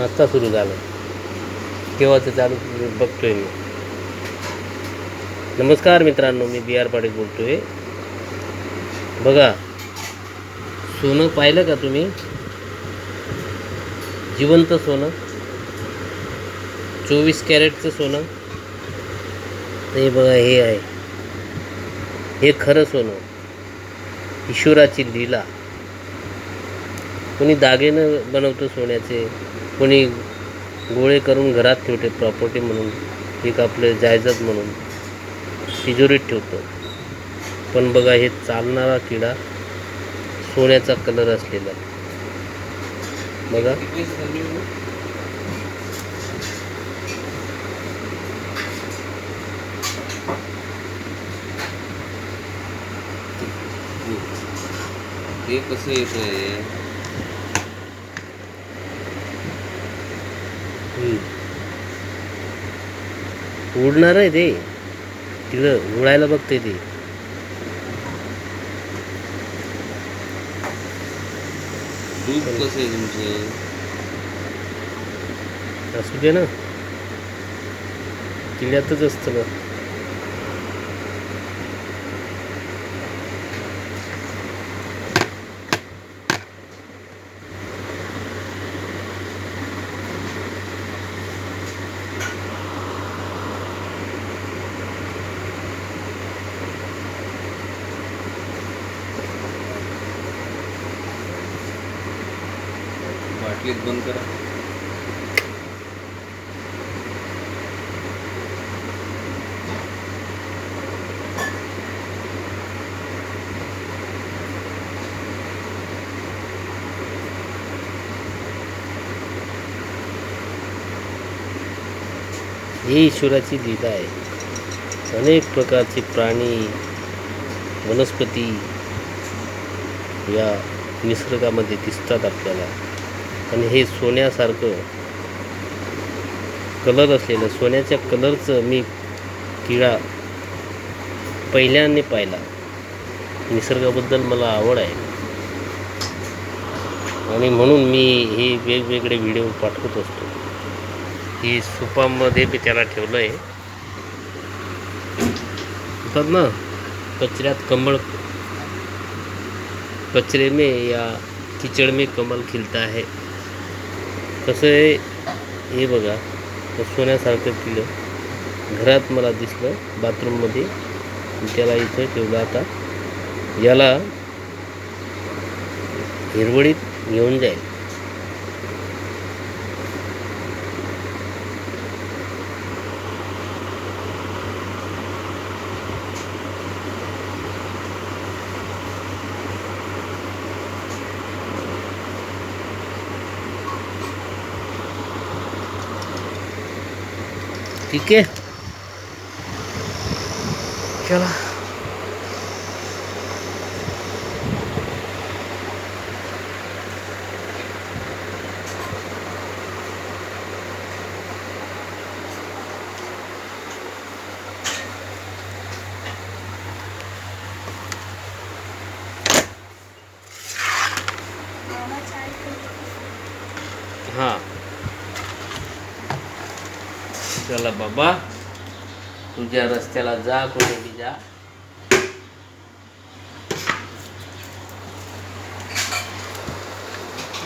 आत्ता सुरू झालं, केव्हाचं चालू बघतोय मी. नमस्कार मित्रांनो, मी बी आर पाटील बोलतोय. बघा, सोनं पाहिलं का तुम्ही? जिवंत सोनं, 24 कॅरेटचं सोनं. हे बघा, हे आहे, हे खरं सोनं, ईश्वराची लीला. कोणी दागिने बनवतं सोन्याचे, कोणी गोळे करून घरात ठेवते प्रॉपर्टी म्हणून, एक आपले जायदाद म्हणून तिजोरीत ठेवतो. पण बघा, हे चालणारा किडा सोन्याचा कलर असलेला बघा. हे कसं येतंय? उडणार आहे ते, तिकडं उडायला बघते ते. दूध कसं आहे तुमचं? असू दे ना, किल्ल्यातच असतं ना. बाटलीत बंद करा. ही ईश्वराची लीला आहे. अनेक प्रकारचे प्राणी, वनस्पती या निसर्गामध्ये दिसतात आपल्याला. आणि हे सोन्यासारखं कलर असलेलं, सोन्याच्या कलरचं मी किडा पहिल्यांदा पाहिला. निसर्गाबद्दल मला आवड आहे आणि म्हणून मी हे वेगवेगळे व्हिडिओ पाठवत असतो. ही सुपामध्ये मी त्याला ठेवलं आहे. म्हणतात ना, कचऱ्यात कमळ, कचरे में या कीचड़ में कमल खिलता है. कसं आहे हे बघा, सोन्यासारखं किलं घरात मला दिसलं, बाथरूममध्ये. त्याला इथं ठेवलं. आता याला हिरवळीत घेऊन जाईल. ठीक आहे, चला. हां, चला बाबा, तुझ्या रस्त्याला जा, कुठेही जा.